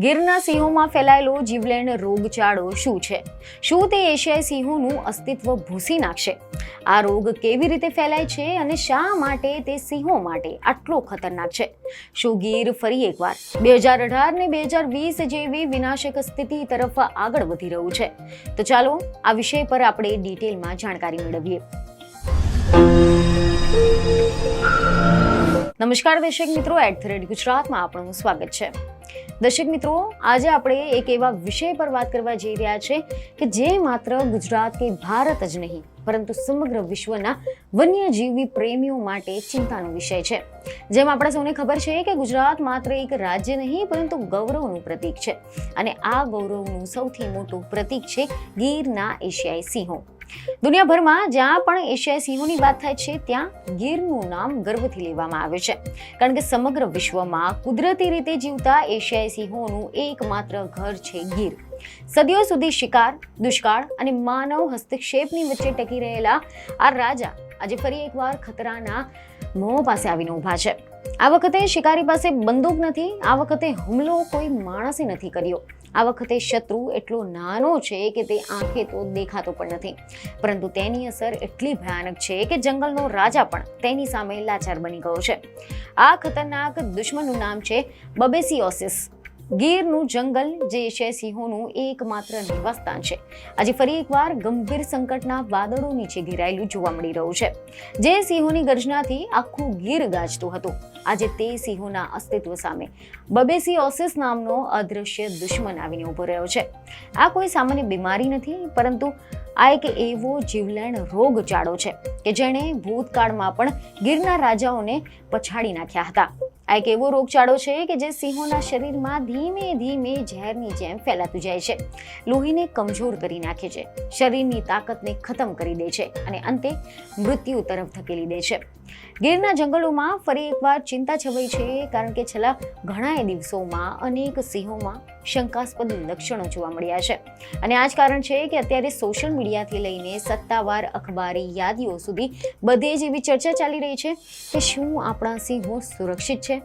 ગીરના સિંહોમાં ફેલાયેલો જીવલેણ રોગચાળો શું છે? શું તે એશિયાઈ સિંહોનું અસ્તિત્વ ભૂંસી નાખશે? આ રોગ કેવી રીતે ફેલાય છે અને શા માટે તે સિંહો માટે આટલો ખતરનાક છે? શું ગીર ફરી એકવાર 2018 ને 2020 જેવી વિનાશક સ્થિતિ તરફ આગળ વધી રહ્યું છે? તો ચાલો આ વિષય પર આપણે ડિટેલમાં જાણકારી મેળવીએ. નમસ્કાર દર્શક મિત્રો, @thread ગુજરાતમાં આપનું સ્વાગત છે. દર્શક મિત્રો, આજે આપણે એક એવા વિષય પર વાત કરવા જઈ રહ્યા છે કે જે માત્ર ગુજરાત કે ભારત જ નહીં પરંતુ સમગ્ર વિશ્વના વન્યજીવી પ્રેમીઓ માટે ચિંતાનો વિષય છે. જેમ આપણે સૌને ખબર છે કે ગુજરાત માત્ર એક રાજ્ય નહીં પરંતુ ગૌરવનું પ્રતીક છે અને આ ગૌરવનું સૌથી મોટું પ્રતીક છે ગીરના એશિયાઈ સિંહો. દુનિયાભરમાં જ્યાં પણ એશિયાઈ સિંહોની વાત થાય છે ત્યાં ગીરનું નામ ગર્વથી લેવામાં આવે છે, કારણ કે સમગ્ર વિશ્વમાં કુદરતી રીતે જીવતા એશિયાઈ સિંહોનું એકમાત્ર ઘર છે ગીર. સદીઓ સુધી શિકાર, દુષ્કાળ અને માનવ હસ્તક્ષેપની વચ્ચે ટકી રહેલા આ રાજા આજે ફરી એકવાર ખતરાના મોં પાસે આવીને ઊભા છે. આ વખતે શિકારી પાસે બંદૂક નથી, આ વખતે હુમલો કોઈ માણસે નથી કર્યો, આ વખતે શત્રુ એટલો નાનો છે કે તે આંખે તો દેખાતો પણ નથી, પરંતુ તેની અસર એટલી ભયાનક છે કે જંગલનો રાજા પણ તેની સામે લાચાર બની ગયો છે. આ ખતરનાક દુશ્મનનું નામ છે બબેસિયોસિસ. ગીરનું જંગલ જે એશિયાઈ સિંહોનું એકમાત્ર નિવાસસ્થાન છે, આજે ફરી એકવાર ગંભીર સંકટના વાદળો નીચે ઘેરાયેલું જોવા મળી રહ્યું છે. જે સિંહોની ગર્જનાથી આખું ગીર ગાજતું હતું, આજે તે સિંહોના અસ્તિત્વ સામે બબેસિયોસિસ નામનો અદૃશ્ય દુશ્મન આવીને ઉભો રહ્યો છે. આ કોઈ સામાન્ય બીમારી નથી, પરંતુ આ એક એવો જીવલેણ રોગચાળો છે કે જેણે ભૂતકાળમાં પણ ગીરના રાજાઓને પછાડી નાખ્યા હતા. આ એક એવો રોગચાળો છે કે જે સિંહોના શરીરમાં ધીમે ધીમે ઝેરની જેમ ફેલાતું જાય છે, લોહીને કમજોર કરી નાખે છે, શરીરની તાકાતને ખતમ કરી દે છે અને અંતે મૃત્યુ તરફ ધકેલી દે છે. ગીરના જંગલોમાં ફરી એકવાર ચિંતા છવાઈ છે, કારણ કે છેલ્લા ઘણા દિવસોમાં અનેક સિંહોમાં શંકાસ્પદ લક્ષણો જોવા મળ્યા છે અને આ જ કારણ છે કે અત્યારે સોશિયલ મીડિયાથી લઈને સત્તાવાર અખબારી યાદીઓ સુધી બધે જ એવી ચર્ચા ચાલી રહી છે કે શું આપણા સિંહો સુરક્ષિત છે?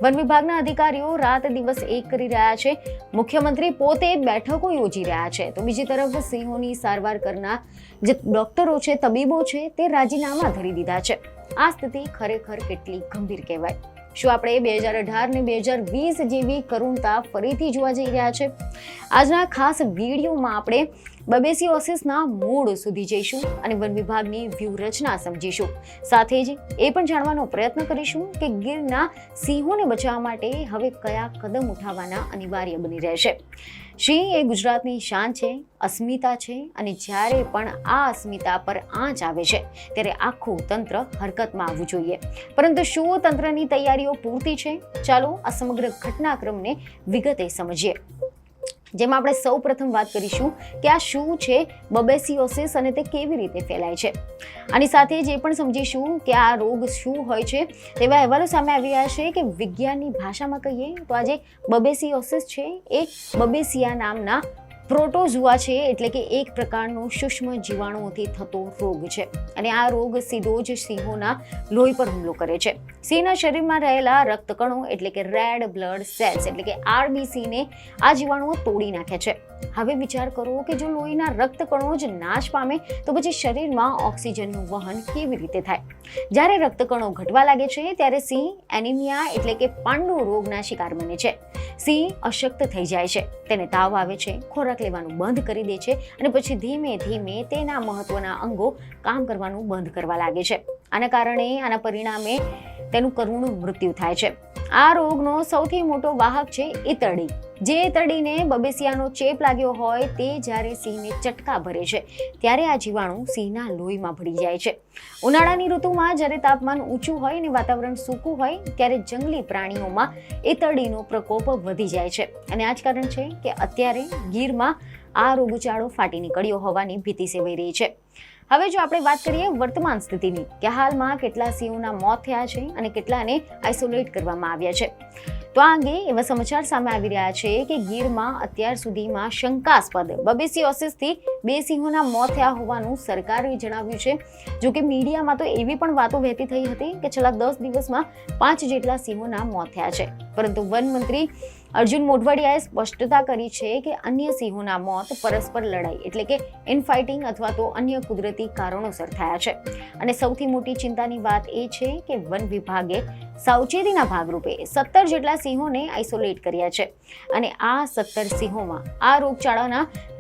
વન વિભાગના અધિકારીઓ રાત દિવસ એક કરી રહ્યા છે, મુખ્યમંત્રી પોતે બેઠકો યોજી રહ્યા છે, તો બીજી તરફ સિંહોની સારવાર કરનાર જે ડોક્ટરો છે, તબીબો છે, તે રાજીનામા ધરી દીધા છે. આ સ્થિતિ ખરેખર કેટલી ગંભીર કહેવાય. શું આપણે 2018 ને 2020 જેવી કરુણતા ફરીથી જોવા જઈ રહ્યા છે? આજના ખાસ વિડીયોમાં આપણે બબેસિયોસિસના મૂળ સુધી જઈશું અને વન વિભાગની વ્યૂહરચના સમજીશું. સાથે જ એ પણ જાણવાનો પ્રયત્ન કરીશું કે ગીરના સિંહોને બચાવવા માટે હવે કયા કદમ ઉઠાવવાના અનિવાર્ય બની રહેશે. સિંહ એ ગુજરાતની શાન છે, અસ્મિતા છે અને જ્યારે પણ આ અસ્મિતા પર આંચ આવે છે ત્યારે આખું તંત્ર હરકતમાં આવવું જોઈએ. પરંતુ શું તંત્રની તૈયારીઓ પૂરતી છે? ચાલો આ સમગ્ર ઘટનાક્રમને વિગતે સમજીએ. જેમાં આપણે સૌ પ્રથમ વાત કરીશું કે આ શું છે બબેસિયોસિસ અને તે કેવી રીતે ફેલાય છે. આની સાથે જ એ પણ સમજીશું કે આ રોગ શું હોય છે. તેવા અહેવાલો સામે આવી રહ્યા છે કે વિજ્ઞાનની ભાષામાં કહીએ તો આજે બબેસિયોસિસ છે એ બબેસિયા નામના પ્રોટોઝુઆ છે, એટલે કે એક પ્રકારનો સૂક્ષ્મ જીવાણુઓથી થતો રોગ છે અને આ રોગ સીધો જ સિંહોના લોહી પર હુમલો કરે છે. સિંહના શરીરમાં રહેલા રક્તકણો એટલે કે રેડ બ્લડ સેલ્સ એટલે કે RBC ને આ જીવાણુઓ તોડી નાખે છે. હવે વિચાર કરો કે જો લોહીના રક્તકણો જ નાશ પામે તો પછી શરીરમાં ઓક્સિજનનું વહન કેવી રીતે થાય? જ્યારે રક્તકણો ઘટવા લાગે છે ત્યારે સિંહ એનિમિયા એટલે કે પાંડુ રોગના શિકાર બને છે. સિંહ અશક્ત થઈ જાય છે, તેને તાવ આવે છે, ખોરાક લેવાનું બંધ કરી દે છે અને પછી ધીમે ધીમે તેના મહત્વના અંગો કામ કરવાનું બંધ કરવા લાગે છે. આના પરિણામે તેનું કરુણ મૃત્યુ થાય છે. આ રોગનો સૌથી મોટો વાહક છે ઈતરડી. જે ઈતરડીને બબેસિયાનો ચેપ લાગ્યો હોય તે જ્યારે સિંહને ચટકા ભરે છે ત્યારે આ જીવાણુ સિંહના લોહીમાં ભળી જાય છે. ઉનાળાની ઋતુમાં જ્યારે તાપમાન ઊંચું હોય અને વાતાવરણ સૂકું હોય ત્યારે જંગલી પ્રાણીઓમાં ઈતરડીનો પ્રકોપ વધી જાય છે અને આ જ કારણ છે કે અત્યારે ગીરમાં આ રોગચાળો ફાટી નીકળ્યો હોવાની ભીતિ સેવાઈ રહી છે. હવે જો આપણે વાત કરીએ વર્તમાન સ્થિતિની કે હાલમાં કેટલા સિંહોના મોત થયા છે અને કેટલાને આઇસોલેટ કરવામાં આવ્યા છે, તો આ અંગે એવા સમાચાર સામે આવી રહ્યા છે કે ગીરમાં અત્યાર સુધીમાં શંકાસ્પદ બબેસિયોસિસથી 2 સિંહોના મોત થયા હોવાનું સરકારે જણાવ્યું છે. જો કે મીડિયામાં તો એવી પણ વાતો વહેતી થઈ હતી કે છેલ્લા 10 દિવસમાં 5 જેટલા સિંહોના મોત થયા છે, પરંતુ વન મંત્રી અર્જુન મોઢવાડિયાએ સ્પષ્ટતા કરી છે કે અન્ય સિંહોના મોત પરસ્પર લડાઈ એટલે કે ઇનફાઇટિંગ અથવા તો અન્ય કુદરતી કારણોસર થયા છે. અને સૌથી મોટી ચિંતાની વાત એ છે કે વન વિભાગે સાવચેતીના ભાગરૂપે 17 જેટલા સિંહોને આઇસોલેટ કર્યા છે અને આ 17 સિંહોમાં આ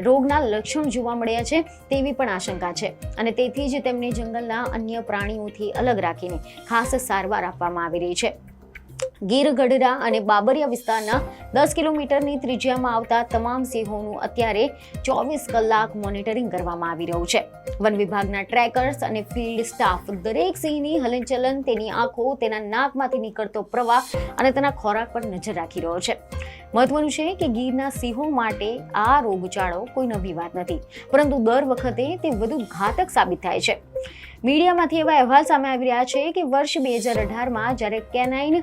રોગના લક્ષણ જોવા મળ્યા છે તેવી પણ આશંકા છે અને તેથી જ તેમને જંગલના અન્ય પ્રાણીઓથી અલગ રાખીને ખાસ સારવાર આપવામાં આવી રહી છે. ગીર ગઢડા અને બાબરિયા વિસ્તારના 10 કિલોમીટરની ત્રિજ્યામાં આવતા તમામ સિંહોનું અત્યારે 24 કલાક મોનિટરિંગ કરવામાં આવી રહ્યું છે. વન વિભાગના ટ્રેકર્સ અને ફિલ્ડ સ્ટાફ દરેક સિંહની હલનચલન, તેની આંખો, તેના નાકમાંથી નીકળતો પ્રવાહ અને તેના ખોરાક પર નજર રાખી રહ્યો છે. મહત્વનું છે કે ગીરના સિંહો માટે આ રોગચાળો કોઈ નવી વાત નથી, પરંતુ દર વખતે તે વધુ ઘાતક સાબિત થાય છે. મીડિયામાંથી એવા અહેવાલ સામે આવી રહ્યા છે કે વર્ષ 2018માં જ્યારે કેનાઇન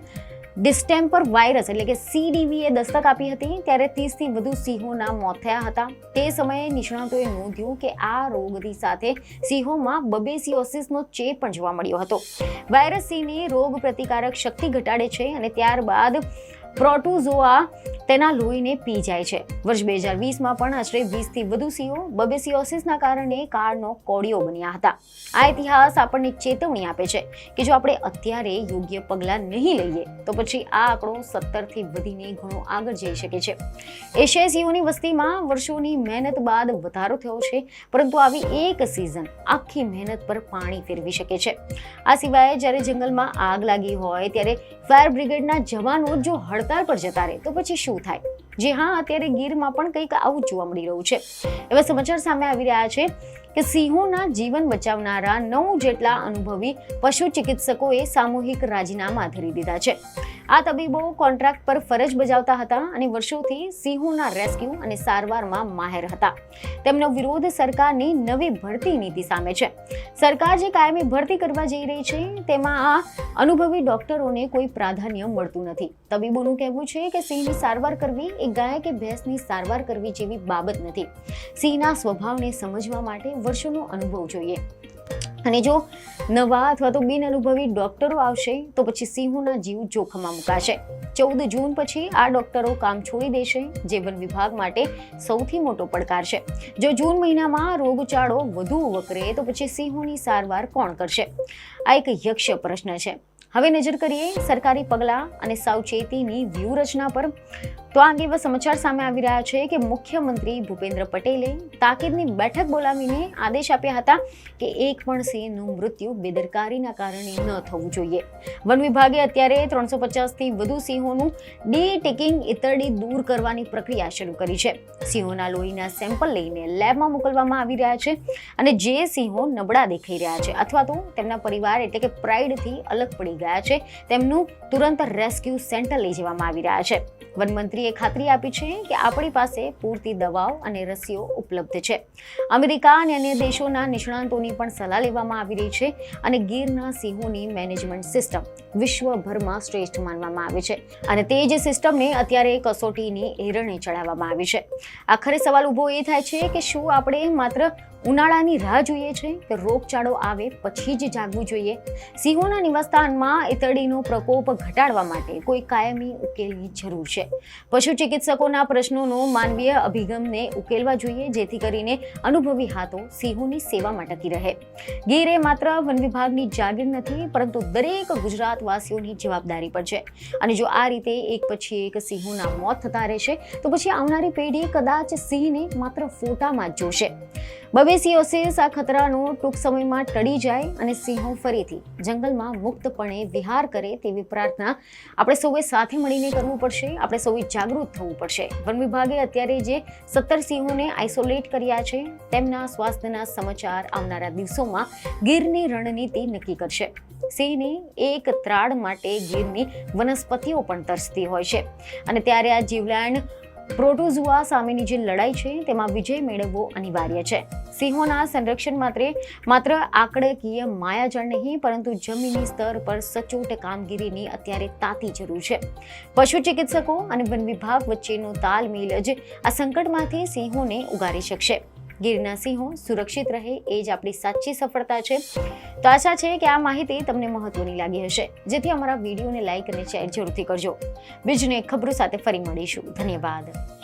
ડિસ્ટેમ્પર વાયરસ એટલે કે CDVએ દસ્તક આપી હતી ત્યારે 30થી વધુ સિંહોના મોત થયા હતા. તે સમયે નિષ્ણાતોએ નોંધ્યું કે આ રોગની સાથે સિંહોમાં બબેસિયોસિસનો ચેપ પણ જોવા મળ્યો હતો. વાયરસ સિંહની રોગ પ્રતિકારક શક્તિ ઘટાડે છે અને ત્યારબાદ પ્રોટોઝોઆ તેના લોહીને પી જાય છે. વર્ષ 2020માં પણ આશરે 20થી વધુ સિંહો બબેસિયોસિસના કારણે કાળનો કોળિયો બન્યા હતા. આ ઇતિહાસ આપણને ચેતવણી આપે છે કે જો આપણે અત્યારે યોગ્ય પગલાં નહીં લઈએ તો પછી આ આંકડો 17થી વધીને ઘણો આગળ જઈ શકે છે. એશિયાઈ સિંહોની વસ્તીમાં વર્ષોની મહેનત બાદ વધારો થયો છે, પરંતુ આવી એક સિઝન આખી મહેનત પર પાણી ફેરવી શકે છે. આ સિવાય જ્યારે જંગલમાં આગ લાગી હોય ત્યારે ફાયર બ્રિગેડના જવાનો જો હડતાલ પર જતા રહે તો પછી શું થાય? જી હા, અત્યારે ગીરમાં પણ કંઈક આવું જોવા મળી રહ્યું છે. એવા સમાચાર સામે આવી રહ્યા છે કે સિંહોના જીવન બચાવનારા 9 જેટલા અનુભવી પશુ ચિકિત્સકોએ સામૂહિક રાજીનામા ધરી દીધા છે. આ તબીબો કોન્ટ્રાક્ટ પર ફરજ બજાવતા હતા અને વર્ષોથી સિંહોના રેસ્ક્યુ અને સારવારમાં માહેર હતા. તેમનો વિરોધ સરકારની નવી ભરતી નીતિ સામે છે. સરકાર જે કાયમી ભરતી કરવા જઈ રહી છે તેમાં આ અનુભવી ડોક્ટરોને કોઈ પ્રાધાન્ય મળતું નથી. તબીબોનું કહેવું છે કે સિંહની સારવાર કરવી એ ગાય કે ભેંસની સારવાર કરવી જેવી બાબત નથી. સિંહના સ્વભાવને સમજવા માટે વર્ષોનો અનુભવ જોઈએ અને જો નવા અથવા તો બિન અનુભવી ડોક્ટરો આવશે તો પછી સિંહોના જીવ જોખમમાં મુકાશે. 14 જૂન પછી આ ડોક્ટરો કામ છોડી દેશે, જે વન વિભાગ માટે સૌથી મોટો પડકાર છે. જો જૂન મહિનામાં રોગચાળો વધુ વકરે તો પછી સિંહોની સારવાર કોણ કરશે? આ એક યક્ષ પ્રશ્ન છે. હવે નજર કરીએ સરકારી પગલાં અને સાવચેતીની વ્યૂહરચના પર. તો આ અંગે એવા સમાચાર સામે આવી રહ્યા છે કે મુખ્યમંત્રી ભૂપેન્દ્ર પટેલે તાકીદની બેઠક બોલાવીને આદેશ આપ્યા હતા કે એક પણ સિંહનું મૃત્યુ બેદરકારીના કારણે ન થવું જોઈએ. વન વિભાગે અત્યારે 350થી વધુ સિંહોનું ડી-ટેકિંગ ઇતરડી દૂર કરવાની પ્રક્રિયા શરૂ કરી છે. સિંહોના લોહીના સેમ્પલ લઈને લેબમાં મોકલવામાં આવી રહ્યા છે અને જે સિંહો નબળા દેખાઈ રહ્યા છે અથવા તો તેમના પરિવાર એટલે કે પ્રાઇડથી અલગ પડી ગયા છે તેમનું તુરંત રેસ્ક્યુ સેન્ટર લઈ જવામાં આવી રહ્યા છે. વનમંત્રીએ ખાતરી આપી છે કે આપણી પાસે પૂરતી દવાઓ અને રસીઓ ઉપલબ્ધ છે. અમેરિકા અને અન્ય દેશોના નિષ્ણાતોની પણ સલાહ લેવામાં આવી રહી છે અને ગીરના સિંહોની મેનેજમેન્ટ સિસ્ટમ વિશ્વભરમાં શ્રેષ્ઠ માનવામાં આવે છે અને તે જ સિસ્ટમને અત્યારે કસોટીની એરણે ચડાવવામાં આવી છે. આખરે સવાલ ઊભો એ થાય છે કે શું આપણે માત્ર ઉનાળાની રાહ જોઈએ છે કે રોગચાળો આવે પછી જ જાગવું જોઈએ? સિંહોના નિવાસસ્થાનમાં ઇતરડીનો પ્રકોપ ઘટાડવા માટે કોઈ કાયમી ઉકેલની જરૂર છે. પશુ ચિકિત્સકોના પ્રશ્નોનો માનવીય અભિગમને ઉકેલવા જોઈએ જેથી કરીને અનુભવી હાથો સિંહોની સેવામાં ટકી રહે. ગીર એ માત્ર વન વિભાગની જાગીર નથી, પરંતુ દરેક ગુજરાતવાસીઓની જવાબદારી પણ છે અને જો આ રીતે એક પછી એક સિંહોના મોત થતા રહેશે તો પછી આવનારી પેઢી કદાચ સિંહને માત્ર ફોટામાં જ જોશે. બબેસિયોસિસ આ ખતરાનો ટૂંક સમયમાં ટળી જાય અને સિંહો ફરીથી જંગલમાં મુક્તપણે વિહાર કરે તેવી પ્રાર્થના આપણે સૌએ સાથે મળીને કરવું પડશે. આપણે સૌએ જાગૃત થવું પડશે. વન વિભાગે અત્યારે જે 17 સિંહોને આઇસોલેટ કર્યા છે તેમના સ્વાસ્થ્યના સમાચાર આવનારા દિવસોમાં ગીરની રણનીતિ નક્કી કરશે. સિંહની એક ત્રાડ માટે ગીરની વનસ્પતિઓ પણ તરસતી હોય છે અને ત્યારે આ જીવલેણ પ્રોટોઝોઆ સામેની જે લડાઈ છે તેમાં વિજય મેળવવો અનિવાર્ય છે. સિંહોના સંરક્ષણ માત્ર આંકડાકીય માયાજાળ નહીં, પરંતુ જમીની સ્તર પર સચોટ કામગીરીની અત્યારે તાતી જરૂર છે. પશુ ચિકિત્સકો અને વન વિભાગ વચ્ચેનો તાલમેલ જ આ સંકટમાંથી સિંહોને ઉગારી શકશે. ગીરના સિંહો સુરક્ષિત રહે એ જ આપણી સાચી સફળતા છે. તો આશા છે કે આ માહિતી તમને મહત્વની લાગી હશે, જેથી અમારા વિડીયોને લાઇક અને શેર જરૂરથી કરજો. બીજને ખબરો સાથે ફરી મળીશું. ધન્યવાદ.